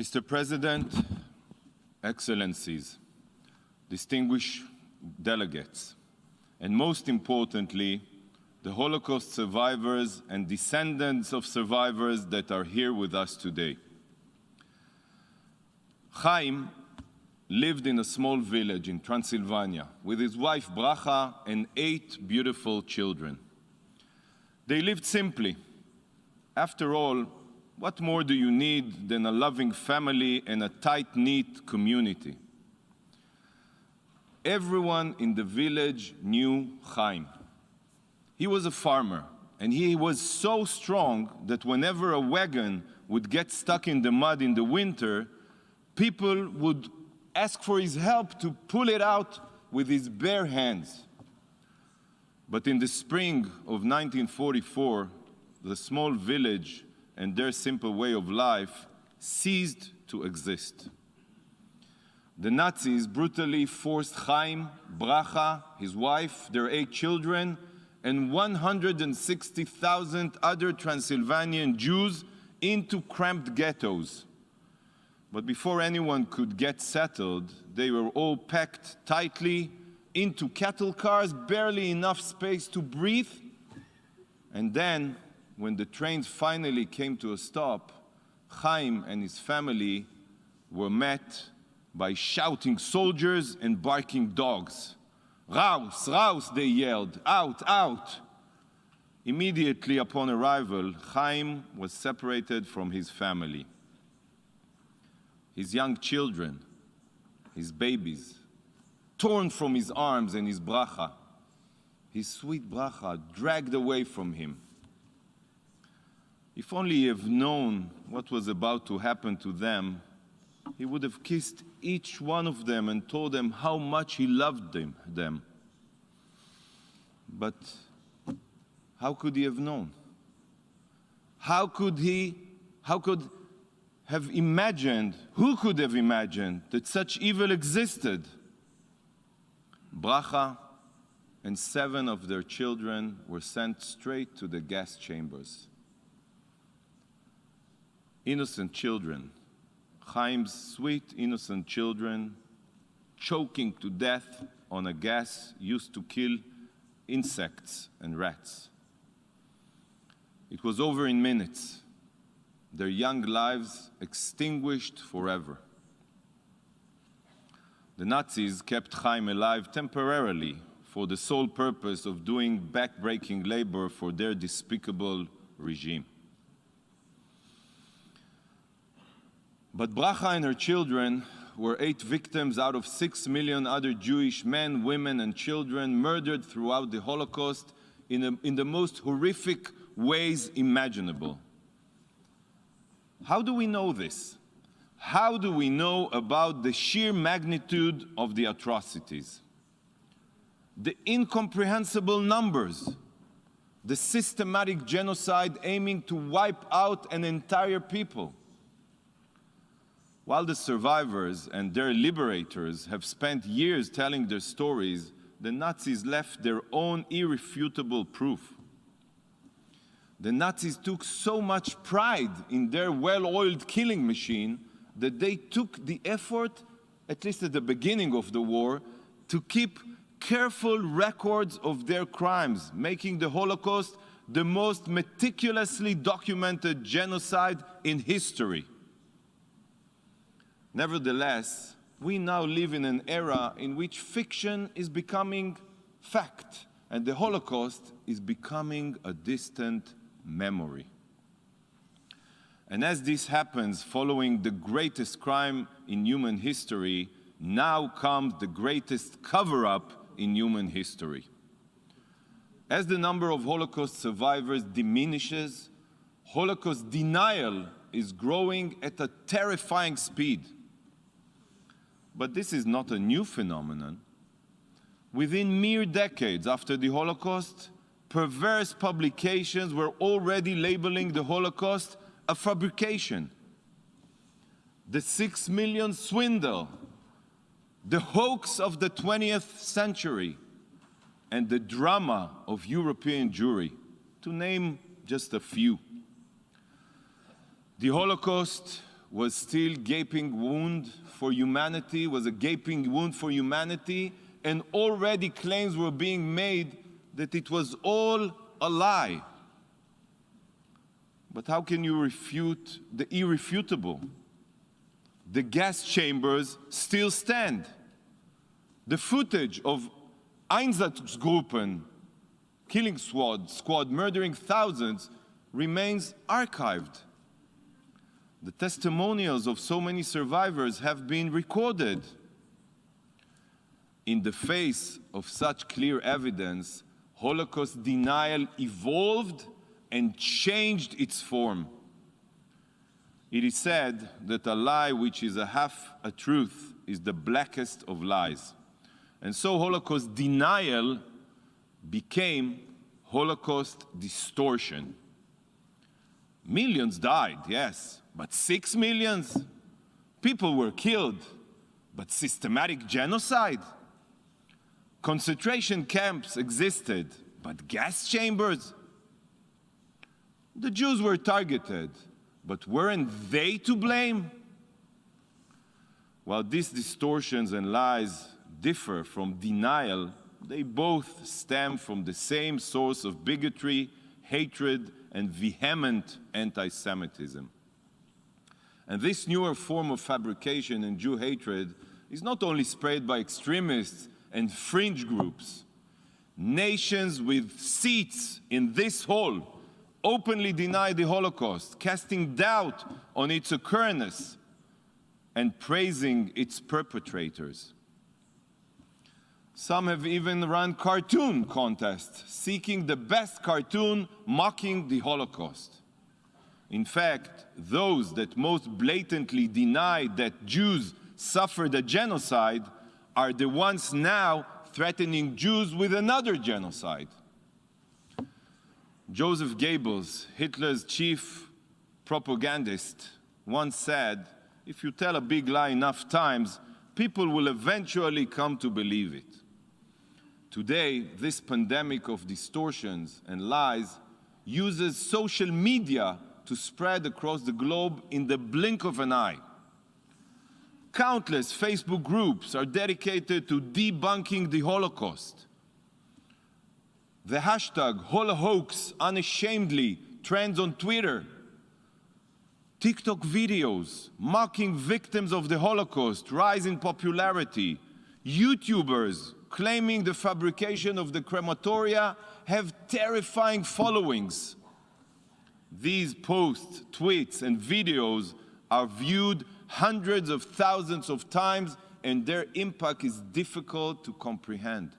Mr. President, Excellencies, distinguished delegates, and most importantly, the Holocaust survivors and descendants of survivors that are here with us today. Chaim lived in a small village in Transylvania with his wife Bracha and 8 beautiful children. They lived simply. After all, what more do you need than a loving family and a tight-knit community? Everyone in the village knew Chaim. He was a farmer, and he was so strong that whenever a wagon would get stuck in the mud in the winter, people would ask for his help to pull it out with his bare hands. But in the spring of 1944, the small village and their simple way of life ceased to exist. The Nazis brutally forced Chaim, Bracha, his wife, their 8 children, and 160,000 other Transylvanian Jews into cramped ghettos. But before anyone could get settled, they were all packed tightly into cattle cars, barely enough space to breathe. And then, when the trains finally came to a stop, Chaim and his family were met by shouting soldiers and barking dogs. Raus, raus, they yelled, out, out. Immediately upon arrival, Chaim was separated from his family. His young children, his babies, torn from his arms and his Bracha, his sweet Bracha, dragged away from him. If only he had known what was about to happen to them, he would have kissed each one of them and told them how much he loved them. But how could he have known? How could have imagined, who could have imagined that such evil existed? Bracha and 7 of their children were sent straight to the gas chambers. Innocent children, Chaim's sweet, innocent children, choking to death on a gas used to kill insects and rats. It was over in minutes. Their young lives extinguished forever. The Nazis kept Chaim alive temporarily for the sole purpose of doing back-breaking labor for their despicable regime. But Bracha and her children were 8 victims out of 6 million other Jewish men, women, and children murdered throughout the Holocaust in the most horrific ways imaginable. How do we know this? How do we know about the sheer magnitude of the atrocities? The incomprehensible numbers, the systematic genocide aiming to wipe out an entire people. While the survivors and their liberators have spent years telling their stories, the Nazis left their own irrefutable proof. The Nazis took so much pride in their well-oiled killing machine that they took the effort, at least at the beginning of the war, to keep careful records of their crimes, making the Holocaust the most meticulously documented genocide in history. Nevertheless, we now live in an era in which fiction is becoming fact, and the Holocaust is becoming a distant memory. And as this happens following the greatest crime in human history, now comes the greatest cover-up in human history. As the number of Holocaust survivors diminishes, Holocaust denial is growing at a terrifying speed. But this is not a new phenomenon. Within mere decades after the Holocaust, perverse publications were already labeling the Holocaust a fabrication. The 6 million swindle, the hoax of the 20th century, and the drama of European Jewry, to name just a few. The Holocaust was still gaping wound for humanity, was a gaping wound for humanity, and already claims were being made that it was all a lie. But how can you refute the irrefutable? The gas chambers still stand. The footage of Einsatzgruppen, killing squad murdering thousands, remains archived. The testimonials of so many survivors have been recorded. In the face of such clear evidence, Holocaust denial evolved and changed its form. It is said that a lie which is a half a truth is the blackest of lies. And so Holocaust denial became Holocaust distortion. Millions died, yes, but 6 million? People were killed, but systematic genocide? Concentration camps existed, but gas chambers? The Jews were targeted, but weren't they to blame? While these distortions and lies differ from denial, they both stem from the same source of bigotry, hatred, and vehement anti-Semitism. And this newer form of fabrication and Jew hatred is not only spread by extremists and fringe groups. Nations with seats in this hall openly deny the Holocaust, casting doubt on its occurrence and praising its perpetrators. Some have even run cartoon contests, seeking the best cartoon mocking the Holocaust. In fact, those that most blatantly deny that Jews suffered a genocide are the ones now threatening Jews with another genocide. Joseph Goebbels, Hitler's chief propagandist, once said, "If you tell a big lie enough times, people will eventually come to believe it." Today, this pandemic of distortions and lies uses social media to spread across the globe in the blink of an eye. Countless Facebook groups are dedicated to debunking the Holocaust. The hashtag #HoloHoax unashamedly trends on Twitter. TikTok videos mocking victims of the Holocaust rise in popularity. YouTubers claiming the fabrication of the crematoria have terrifying followings. These posts, tweets, and videos are viewed hundreds of thousands of times, and their impact is difficult to comprehend.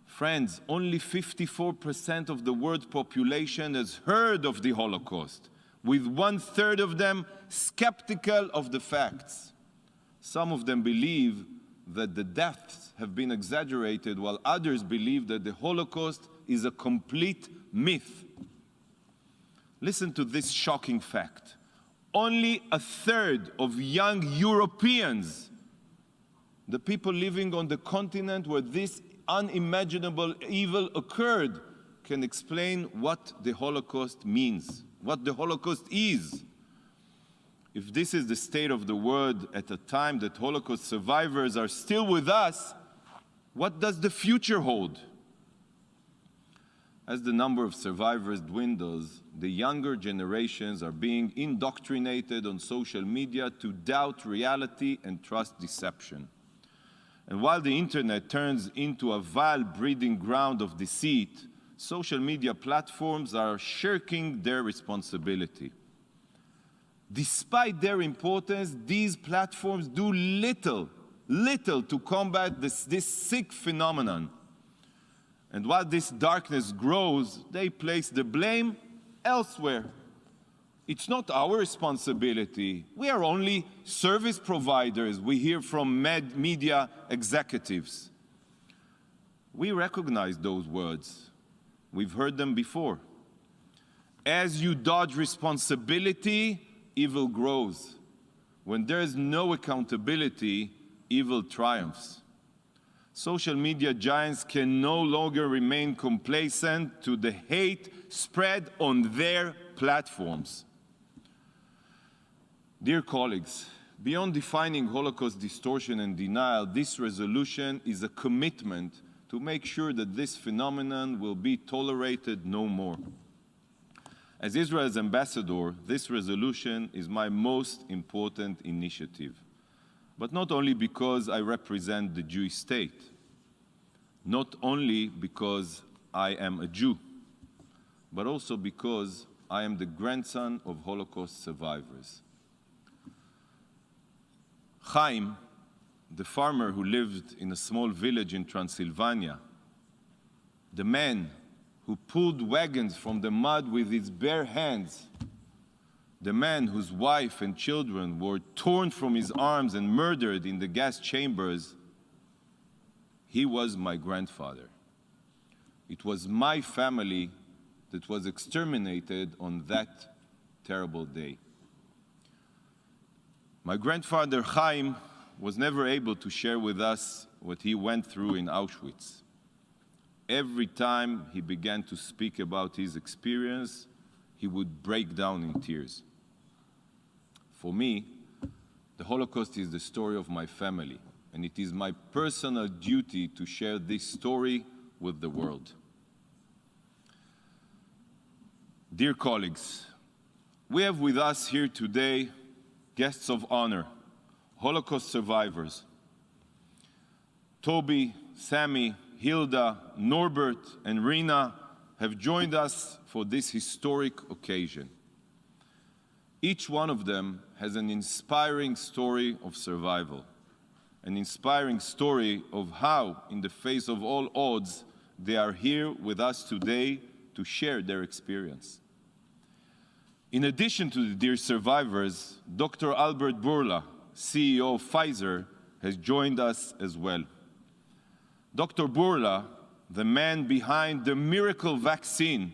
Friends, only 54% of the world's population has heard of the Holocaust, with 1/3 of them skeptical of the facts. Some of them believe that the deaths have been exaggerated, while others believe that the Holocaust is a complete myth. Listen to this shocking fact. Only 1/3 of young Europeans, the people living on the continent where this unimaginable evil occurred, can explain what the Holocaust means, what the Holocaust is. If this is the state of the world at a time that Holocaust survivors are still with us, what does the future hold? As the number of survivors dwindles, the younger generations are being indoctrinated on social media to doubt reality and trust deception. And while the internet turns into a vile breeding ground of deceit, social media platforms are shirking their responsibility. Despite their importance, these platforms do little to combat this sick phenomenon. And while this darkness grows, they place the blame elsewhere. It's not our responsibility. We are only service providers, we hear from media executives. We recognize those words. We've heard them before. As you dodge responsibility, evil grows. When there is no accountability, evil triumphs. Social media giants can no longer remain complacent to the hate spread on their platforms. Dear colleagues, beyond defining Holocaust distortion and denial, this resolution is a commitment to make sure that this phenomenon will be tolerated no more. As Israel's ambassador, this resolution is my most important initiative, but not only because I represent the Jewish state, not only because I am a Jew, but also because I am the grandson of Holocaust survivors. Chaim, the farmer who lived in a small village in Transylvania, the man who pulled wagons from the mud with his bare hands, the man whose wife and children were torn from his arms and murdered in the gas chambers, he was my grandfather. It was my family that was exterminated on that terrible day. My grandfather Chaim was never able to share with us what he went through in Auschwitz. Every time he began to speak about his experience, he would break down in tears. For me, the Holocaust is the story of my family, and it is my personal duty to share this story with the world. Dear colleagues, we have with us here today guests of honor, Holocaust survivors. Toby, Sammy, Hilda, Norbert, and Rina have joined us for this historic occasion. Each one of them has an inspiring story of survival, an inspiring story of how, in the face of all odds, they are here with us today to share their experience. In addition to the dear survivors, Dr. Albert Bourla, CEO of Pfizer, has joined us as well. Dr. Bourla, the man behind the miracle vaccine,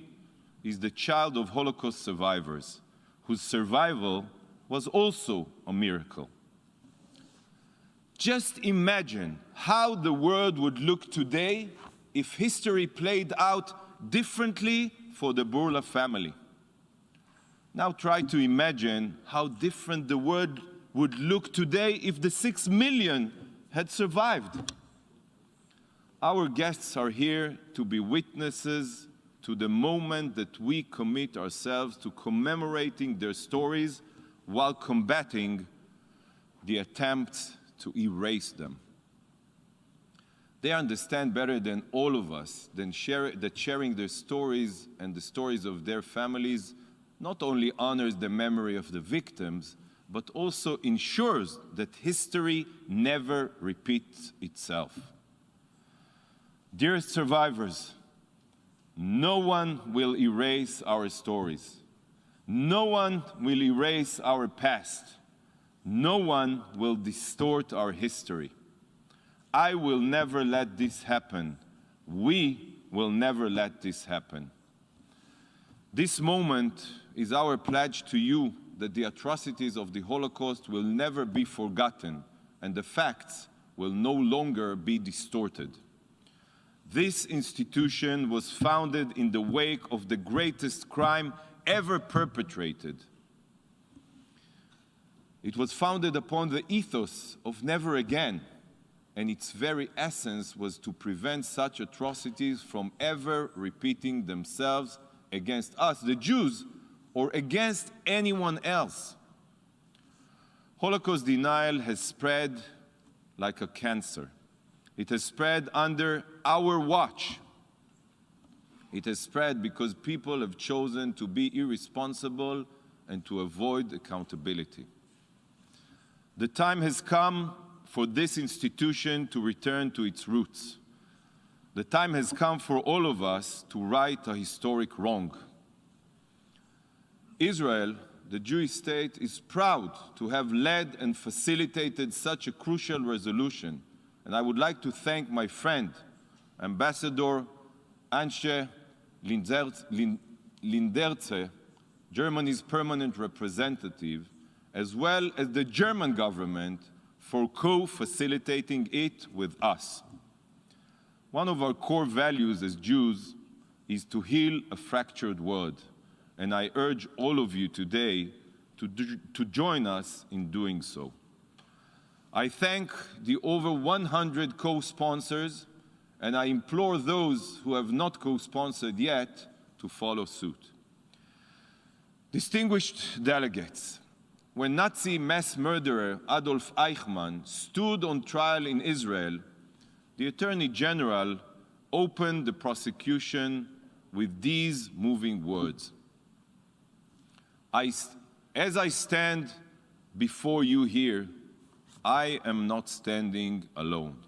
is the child of Holocaust survivors, whose survival was also a miracle. Just imagine how the world would look today if history played out differently for the Bourla family. Now try to imagine how different the world would look today if the 6 million had survived. Our guests are here to be witnesses to the moment that we commit ourselves to commemorating their stories while combating the attempts to erase them. They understand better than all of us that sharing their stories and the stories of their families not only honors the memory of the victims, but also ensures that history never repeats itself. Dearest survivors, no one will erase our stories. No one will erase our past. No one will distort our history. I will never let this happen. We will never let this happen. This moment is our pledge to you that the atrocities of the Holocaust will never be forgotten and the facts will no longer be distorted. This institution was founded in the wake of the greatest crime ever perpetrated. It was founded upon the ethos of never again, and its very essence was to prevent such atrocities from ever repeating themselves against us, the Jews, or against anyone else. Holocaust denial has spread like a cancer. It has spread under our watch. It has spread because people have chosen to be irresponsible and to avoid accountability. The time has come for this institution to return to its roots. The time has come for all of us to right a historic wrong. Israel, the Jewish state, is proud to have led and facilitated such a crucial resolution. And I would like to thank my friend, Ambassador Antje Linderze, Germany's permanent representative, as well as the German government for co-facilitating it with us. One of our core values as Jews is to heal a fractured world. And I urge all of you today to join us in doing so. I thank the over 100 co-sponsors, and I implore those who have not co-sponsored yet to follow suit. Distinguished delegates, when Nazi mass murderer Adolf Eichmann stood on trial in Israel, the Attorney General opened the prosecution with these moving words. As I stand before you here, I am not standing alone.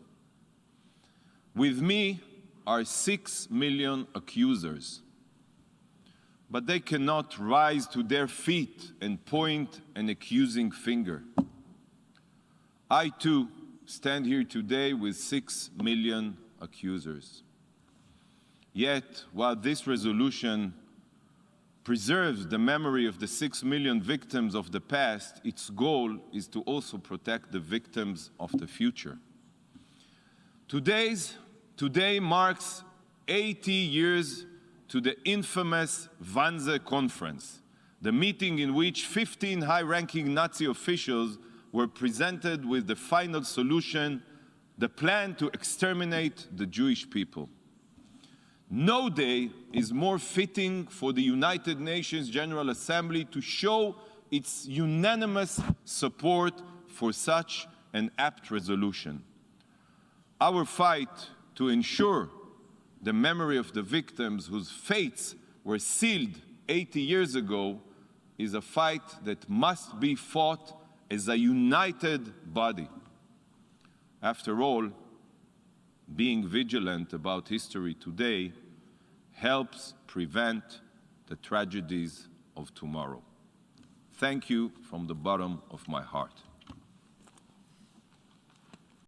With me are 6 million accusers, but they cannot rise to their feet and point an accusing finger. I too stand here today with 6 million accusers. Yet, while this resolution preserves the memory of the 6 million victims of the past, its goal is to also protect the victims of the future. Today marks 80 years to the infamous Wannsee Conference, the meeting in which 15 high-ranking Nazi officials were presented with the final solution, the plan to exterminate the Jewish people. No day is more fitting for the United Nations General Assembly to show its unanimous support for such an apt resolution. Our fight to ensure the memory of the victims whose fates were sealed 80 years ago is a fight that must be fought as a united body. After all, being vigilant about history today helps prevent the tragedies of tomorrow. Thank you from the bottom of my heart.